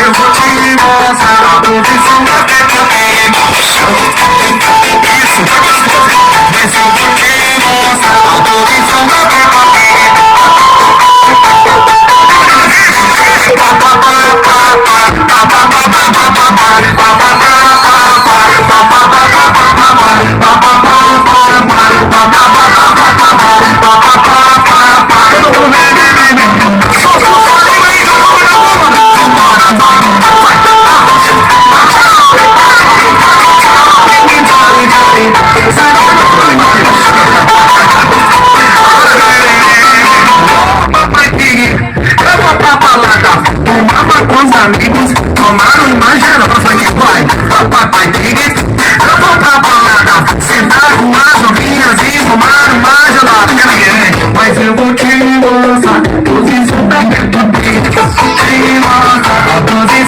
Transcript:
eu vou te mostrar a posição da teta. Isso, mas eu vou te mostrar a posição da teta. Amigos, tomar